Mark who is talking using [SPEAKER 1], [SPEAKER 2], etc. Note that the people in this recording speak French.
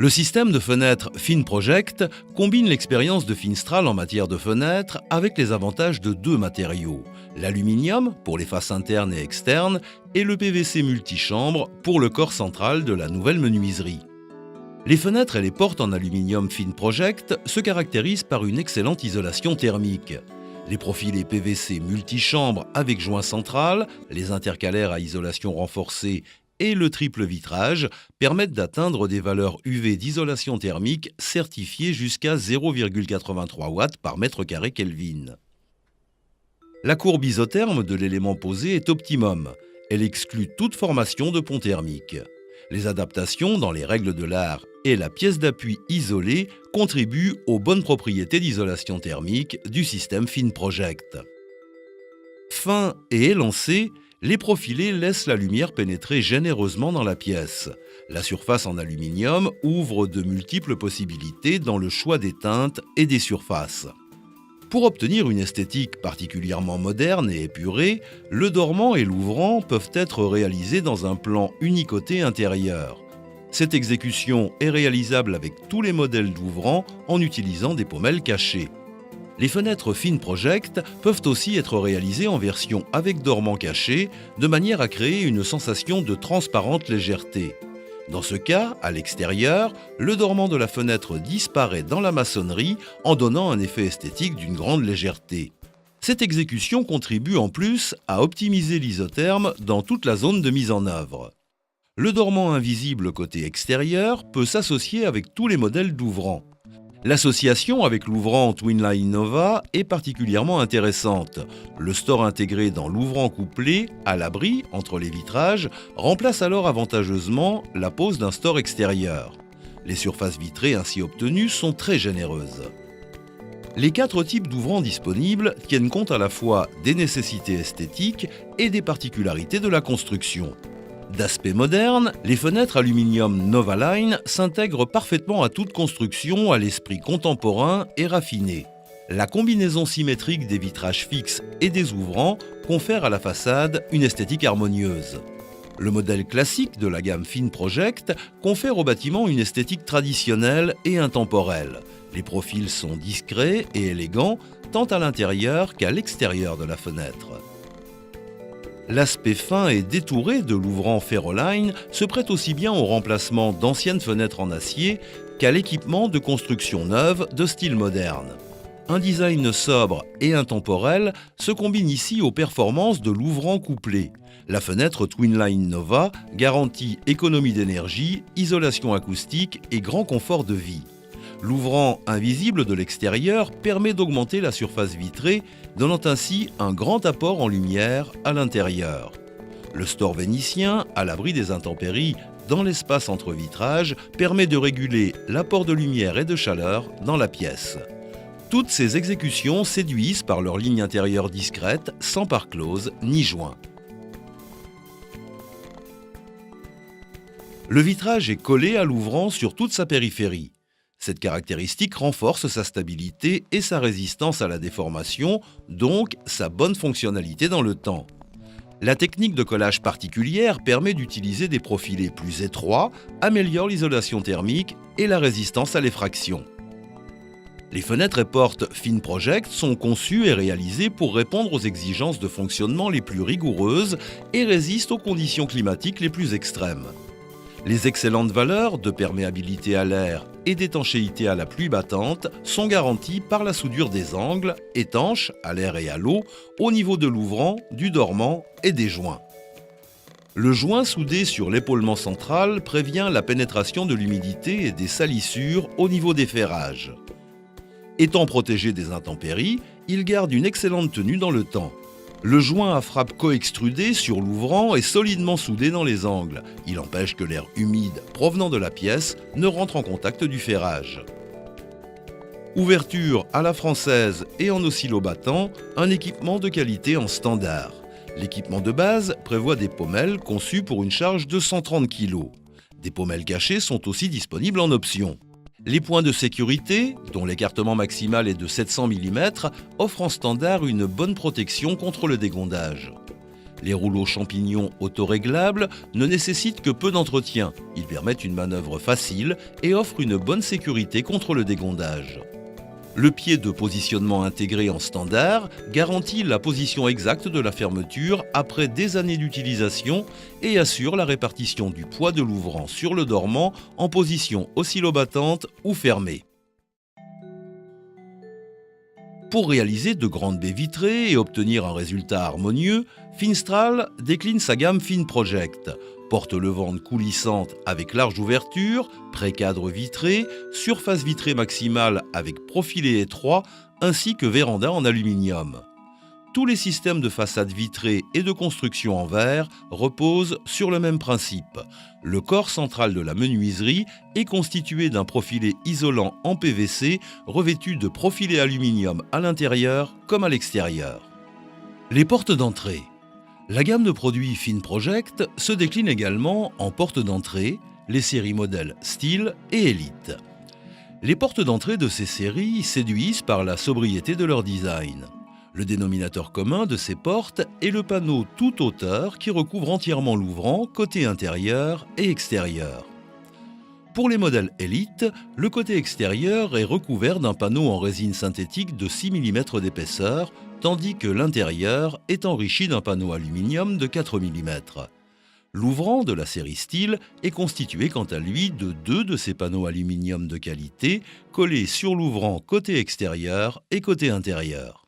[SPEAKER 1] Le système de fenêtres FinProject combine l'expérience de Finstral en matière de fenêtres avec les avantages de deux matériaux, l'aluminium pour les faces internes et externes et le PVC multichambre pour le corps central de la nouvelle menuiserie. Les fenêtres et les portes en aluminium FinProject se caractérisent par une excellente isolation thermique. Les profilés PVC multichambre avec joint central, les intercalaires à isolation renforcée et le triple vitrage permettent d'atteindre des valeurs UV d'isolation thermique certifiées jusqu'à 0,83 watts par mètre carré Kelvin. La courbe isotherme de l'élément posé est optimum. Elle exclut toute formation de pont thermique. Les adaptations dans les règles de l'art et la pièce d'appui isolée contribuent aux bonnes propriétés d'isolation thermique du système FinProject. Fin et élancé, les profilés laissent la lumière pénétrer généreusement dans la pièce. La surface en aluminium ouvre de multiples possibilités dans le choix des teintes et des surfaces. Pour obtenir une esthétique particulièrement moderne et épurée, le dormant et l'ouvrant peuvent être réalisés dans un plan unicoté intérieur. Cette exécution est réalisable avec tous les modèles d'ouvrants en utilisant des pommelles cachées. Les fenêtres FinProject peuvent aussi être réalisées en version avec dormant caché, de manière à créer une sensation de transparente légèreté. Dans ce cas, à l'extérieur, le dormant de la fenêtre disparaît dans la maçonnerie en donnant un effet esthétique d'une grande légèreté. Cette exécution contribue en plus à optimiser l'isotherme dans toute la zone de mise en œuvre. Le dormant invisible côté extérieur peut s'associer avec tous les modèles d'ouvrants. L'association avec l'ouvrant Twinline Nova est particulièrement intéressante. Le store intégré dans l'ouvrant couplé, à l'abri entre les vitrages, remplace alors avantageusement la pose d'un store extérieur. Les surfaces vitrées ainsi obtenues sont très généreuses. Les 4 types d'ouvrants disponibles tiennent compte à la fois des nécessités esthétiques et des particularités de la construction. D'aspect moderne, les fenêtres aluminium Novaline s'intègrent parfaitement à toute construction à l'esprit contemporain et raffiné. La combinaison symétrique des vitrages fixes et des ouvrants confère à la façade une esthétique harmonieuse. Le modèle classique de la gamme FinProject confère au bâtiment une esthétique traditionnelle et intemporelle. Les profils sont discrets et élégants tant à l'intérieur qu'à l'extérieur de la fenêtre. L'aspect fin et détouré de l'ouvrant Ferroline se prête aussi bien au remplacement d'anciennes fenêtres en acier qu'à l'équipement de constructions neuves de style moderne. Un design sobre et intemporel se combine ici aux performances de l'ouvrant couplé. La fenêtre Twinline Nova garantit économie d'énergie, isolation acoustique et grand confort de vie. L'ouvrant invisible de l'extérieur permet d'augmenter la surface vitrée, donnant ainsi un grand apport en lumière à l'intérieur. Le store vénitien, à l'abri des intempéries dans l'espace entre vitrages, permet de réguler l'apport de lumière et de chaleur dans la pièce. Toutes ces exécutions séduisent par leur ligne intérieure discrète, sans part close ni joint. Le vitrage est collé à l'ouvrant sur toute sa périphérie. Cette caractéristique renforce sa stabilité et sa résistance à la déformation, donc sa bonne fonctionnalité dans le temps. La technique de collage particulière permet d'utiliser des profilés plus étroits, améliore l'isolation thermique et la résistance à l'effraction. Les fenêtres et portes FinProject sont conçues et réalisées pour répondre aux exigences de fonctionnement les plus rigoureuses et résistent aux conditions climatiques les plus extrêmes. Les excellentes valeurs de perméabilité à l'air et d'étanchéité à la pluie battante sont garanties par la soudure des angles, étanches à l'air et à l'eau, au niveau de l'ouvrant, du dormant et des joints. Le joint soudé sur l'épaulement central prévient la pénétration de l'humidité et des salissures au niveau des ferrages. Étant protégé des intempéries, il garde une excellente tenue dans le temps. Le joint à frappe coextrudée sur l'ouvrant est solidement soudé dans les angles. Il empêche que l'air humide provenant de la pièce ne rentre en contact du ferrage. Ouverture à la française et en oscillobattant, un équipement de qualité en standard. L'équipement de base prévoit des pommelles conçues pour une charge de 130 kg. Des pommelles cachées sont aussi disponibles en option. Les points de sécurité, dont l'écartement maximal est de 700 mm, offrent en standard une bonne protection contre le dégondage. Les rouleaux champignons autoréglables ne nécessitent que peu d'entretien. Ils permettent une manœuvre facile et offrent une bonne sécurité contre le dégondage. Le pied de positionnement intégré en standard garantit la position exacte de la fermeture après des années d'utilisation et assure la répartition du poids de l'ouvrant sur le dormant en position oscillobattante ou fermée. Pour réaliser de grandes baies vitrées et obtenir un résultat harmonieux, Finstral décline sa gamme FinProject. Porte-levante coulissante avec large ouverture, pré-cadre vitré, surface vitrée maximale avec profilé étroit, ainsi que véranda en aluminium. Tous les systèmes de façade vitrée et de construction en verre reposent sur le même principe. Le corps central de la menuiserie est constitué d'un profilé isolant en PVC revêtu de profilé aluminium à l'intérieur comme à l'extérieur. Les portes d'entrée. La gamme de produits FinProject se décline également en portes d'entrée, les séries modèles Style et Elite. Les portes d'entrée de ces séries séduisent par la sobriété de leur design. Le dénominateur commun de ces portes est le panneau toute hauteur qui recouvre entièrement l'ouvrant côté intérieur et extérieur. Pour les modèles Elite, le côté extérieur est recouvert d'un panneau en résine synthétique de 6 mm d'épaisseur, tandis que l'intérieur est enrichi d'un panneau aluminium de 4 mm. L'ouvrant de la série Style est constitué quant à lui de 2 de ces panneaux aluminium de qualité collés sur l'ouvrant côté extérieur et côté intérieur.